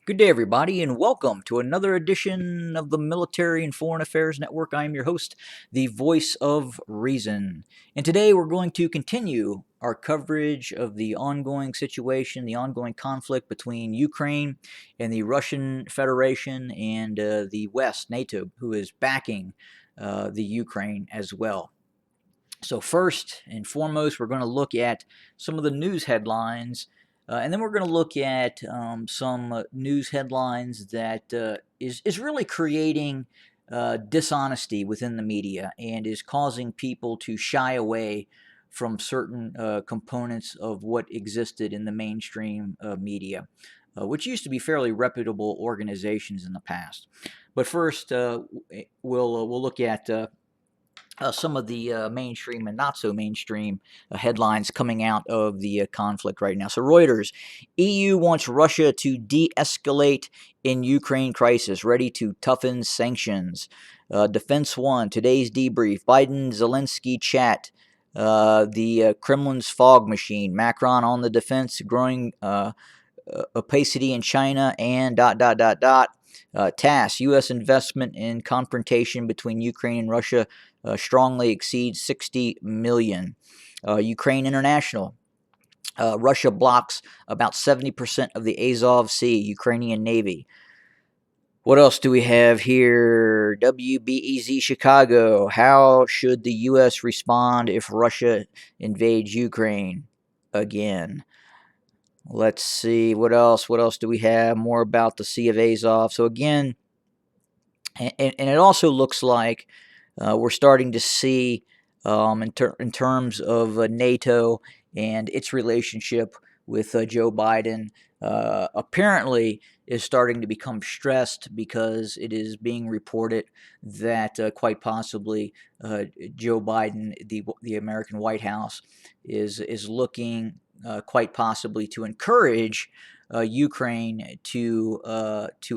Good day, everybody, and welcome to another edition of the Military and Foreign Affairs Network. I am your host, the voice of reason. And today we're going to continue our coverage of the ongoing situation, the ongoing conflict between Ukraine and the Russian Federation and the West, NATO, who is backing the Ukraine as well. So, first and foremost, we're going to look at some of the news headlines, and then we're going to look at some news headlines that is really creating dishonesty within the media and is causing people to shy away from certain components of what existed in the mainstream media, which used to be fairly reputable organizations in the past. But first, we'll look at some of the mainstream and not so mainstream headlines coming out of the conflict right now. So, Reuters, EU wants Russia to de escalate in Ukraine crisis, ready to toughen sanctions. Defense One, today's debrief, Biden Zelensky chat. The Kremlin's fog machine, Macron on the defense, growing opacity in China, and TASS, U.S. investment in confrontation between Ukraine and Russia strongly exceeds 60 million. Ukraine International, Russia blocks about 70% of the Azov Sea, Ukrainian Navy. What else do we have here? WBEZ Chicago. How should the U.S. respond if Russia invades Ukraine again? Let's see. What else? What else do we have? More about the Sea of Azov. So, again, and it also looks like we're starting to see, in terms of NATO and its relationship with Joe Biden, apparently is starting to become stressed because it is being reported that quite possibly Joe Biden, the American White House, is looking quite possibly to encourage Ukraine to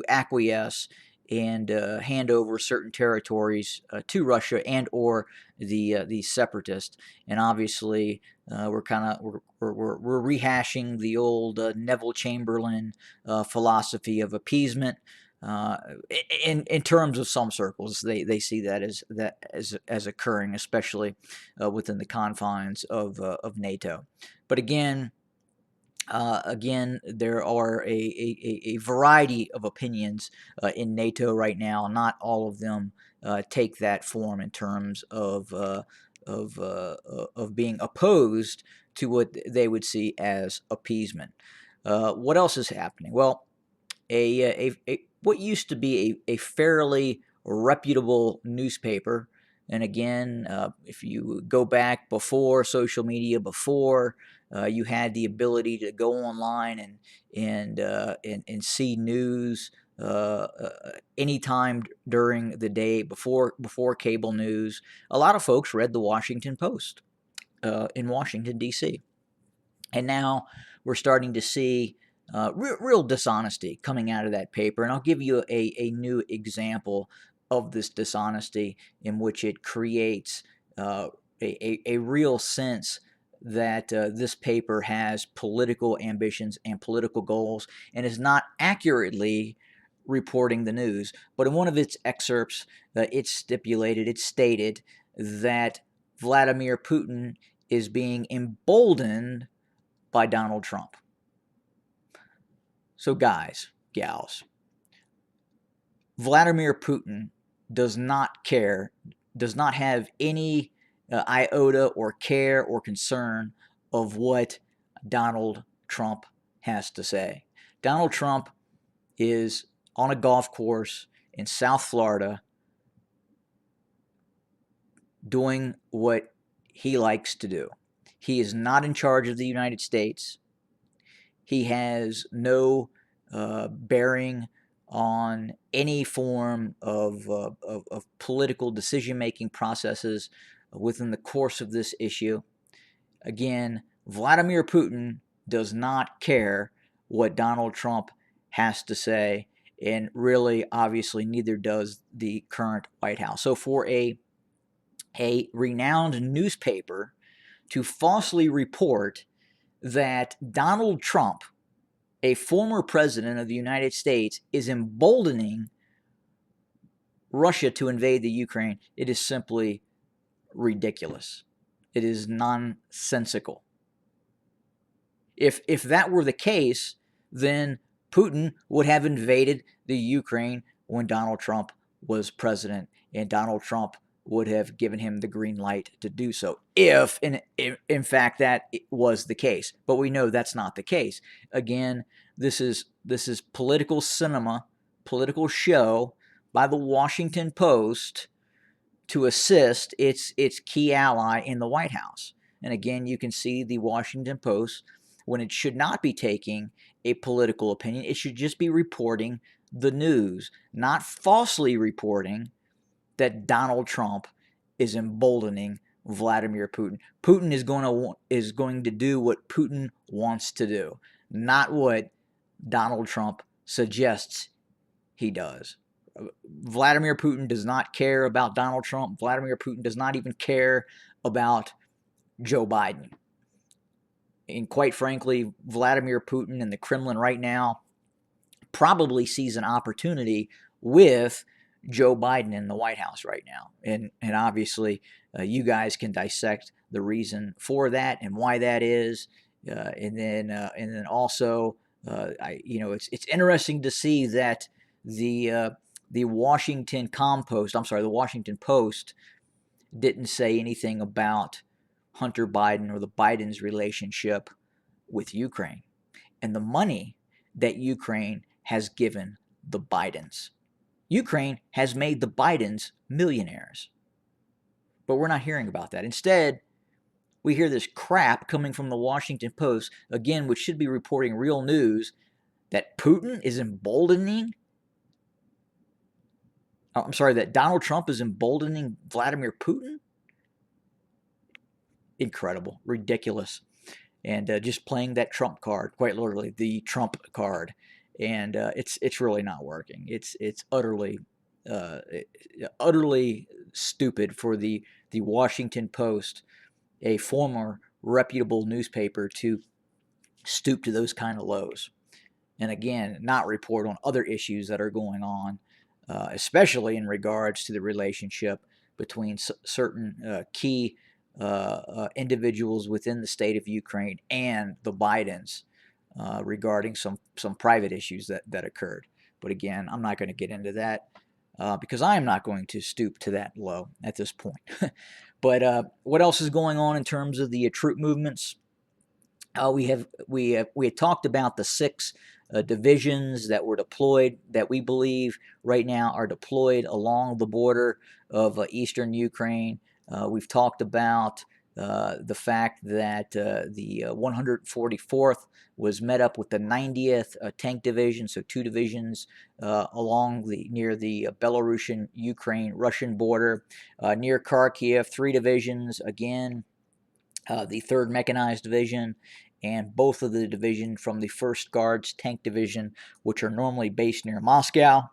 acquiesce and hand over certain territories to Russia and or the separatists. And obviously, we're rehashing the old Neville Chamberlain philosophy of appeasement. In terms of some circles, they see that as occurring, especially within the confines of NATO. But again, there are a variety of opinions in NATO right now. Not all of them take that form in terms of being opposed to what they would see as appeasement. What else is happening? Well, what used to be a fairly reputable newspaper. And again, if you go back before social media, before you had the ability to go online and see news anytime during the day before cable news, a lot of folks read the Washington Post in Washington D.C. And now we're starting to see real dishonesty coming out of that paper. And I'll give you a new example of this dishonesty in which it creates a real sense that this paper has political ambitions and political goals and is not accurately reporting the news. But in one of its excerpts, it stated that Vladimir Putin is being emboldened by Donald Trump. So, guys, gals, Vladimir Putin does not care, does not have any iota or care or concern of what Donald Trump has to say. Donald Trump is on a golf course in South Florida doing what he likes to do. He is not in charge of the United States. He has no bearing on any form of political decision-making processes within the course of this issue. Again, Vladimir Putin does not care what Donald Trump has to say, and really, obviously, neither does the current White House. So for a renowned newspaper to falsely report that Donald Trump a former president of the United States is emboldening Russia to invade the Ukraine, it is simply ridiculous. It is nonsensical. If that were the case, then Putin would have invaded the Ukraine when Donald Trump was president, and Donald Trump would have given him the green light to do so, if in fact that was the case. But we know that's not the case. Again, this is political cinema, political show by the Washington Post to assist its key ally in the White House. And again, you can see the Washington Post, when it should not be taking a political opinion, it should just be reporting the news, not falsely reporting that Donald Trump is emboldening Vladimir Putin. Putin is going to do what Putin wants to do, not what Donald Trump suggests he does. Vladimir Putin does not care about Donald Trump. Vladimir Putin does not even care about Joe Biden. And quite frankly, Vladimir Putin and the Kremlin right now probably sees an opportunity with Joe Biden in the White House right now. And obviously, you guys can dissect the reason for that and why that is. And then also, it's interesting to see that the Washington Post didn't say anything about Hunter Biden or the Biden's relationship with Ukraine and the money that Ukraine has given the Bidens. Ukraine has made the Bidens millionaires. But we're not hearing about that. Instead, we hear this crap coming from the Washington Post, again, which should be reporting real news, that Putin is emboldening that Donald Trump is emboldening Vladimir Putin? Incredible, ridiculous, and just playing that Trump card, quite literally, the Trump card, and it's really not working. It's utterly stupid for the Washington Post, a former reputable newspaper, to stoop to those kind of lows, and again, not report on other issues that are going on. Especially in regards to the relationship between certain key individuals within the state of Ukraine and the Bidens regarding some private issues that occurred. But again, I'm not going to get into that because I am not going to stoop to that low at this point. But what else is going on in terms of the troop movements? We had talked about the 6 divisions that were deployed, that we believe right now are deployed along the border of eastern Ukraine. We've talked about the fact that the 144th was met up with the 90th Tank Division, so 2 divisions along near the Belarusian, Ukraine, Russian border. Near Kharkiv, 3 divisions, again, the 3rd Mechanized Division, and both of the division from the 1st Guards Tank Division, which are normally based near Moscow.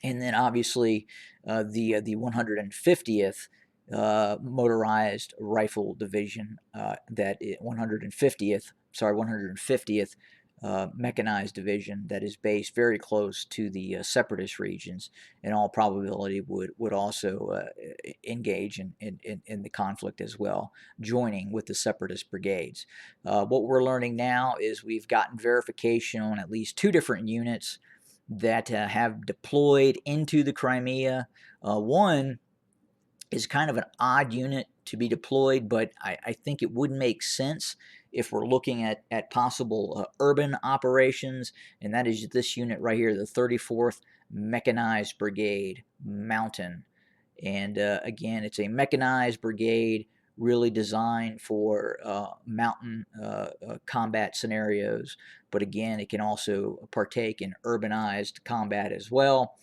And then obviously the 150th Motorized Rifle Division, 150th Mechanized Division, that is based very close to the separatist regions, in all probability would also engage in the conflict as well, joining with the separatist brigades. What we're learning now is we've gotten verification on at least 2 different units that have deployed into the Crimea. One is kind of an odd unit to be deployed, but I think it would make sense if we're looking at possible urban operations, and that is this unit right here, the 34th Mechanized Brigade, Mountain. And again, it's a mechanized brigade really designed for mountain combat scenarios, but again, it can also partake in urbanized combat as well.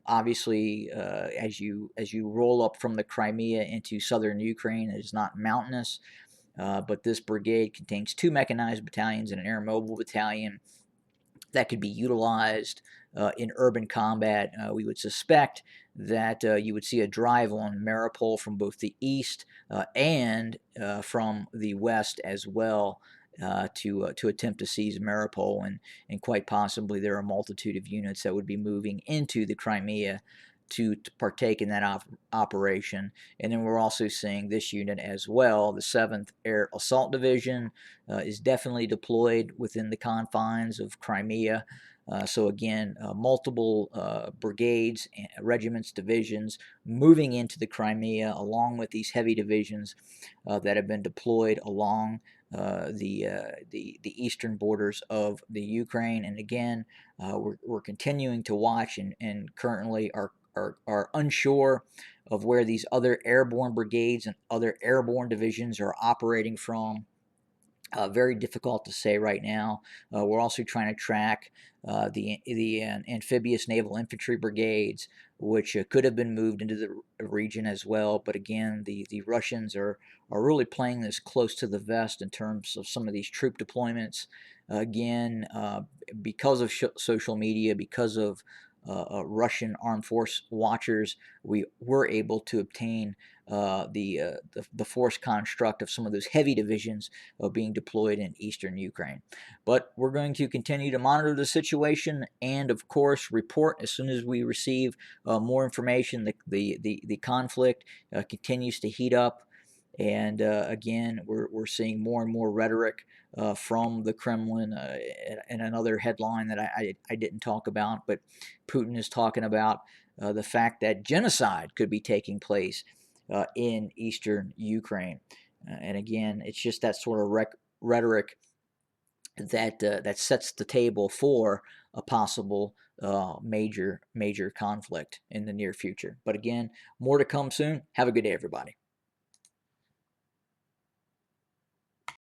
Obviously, as you roll up from the Crimea into southern Ukraine, it is not mountainous, but this brigade contains 2 mechanized battalions and an air mobile battalion that could be utilized in urban combat. We would suspect that you would see a drive on Mariupol from both the east and from the west as well. to attempt to seize Mariupol, and quite possibly there are a multitude of units that would be moving into the Crimea to partake in that operation. And then we're also seeing this unit as well. The 7th Air Assault Division is definitely deployed within the confines of Crimea. So again, multiple brigades, regiments, divisions moving into the Crimea, along with these heavy divisions that have been deployed along the eastern borders of the Ukraine. And again, we're continuing to watch and currently are unsure of where these other airborne brigades and other airborne divisions are operating from. Very difficult to say right now. We're also trying to track the amphibious naval infantry brigades, which could have been moved into the region as well. But again, the Russians are really playing this close to the vest in terms of some of these troop deployments. Again, because of social media, because of Russian armed force watchers, we were able to obtain the force construct of some of those heavy divisions being deployed in eastern Ukraine. But we're going to continue to monitor the situation and, of course, report as soon as we receive more information. The conflict continues to heat up. And again, we're seeing more and more rhetoric from the Kremlin. And another headline that I didn't talk about, but Putin is talking about the fact that genocide could be taking place in eastern Ukraine. And again, it's just that sort of rhetoric that sets the table for a possible major conflict in the near future. But again, more to come soon. Have a good day, everybody.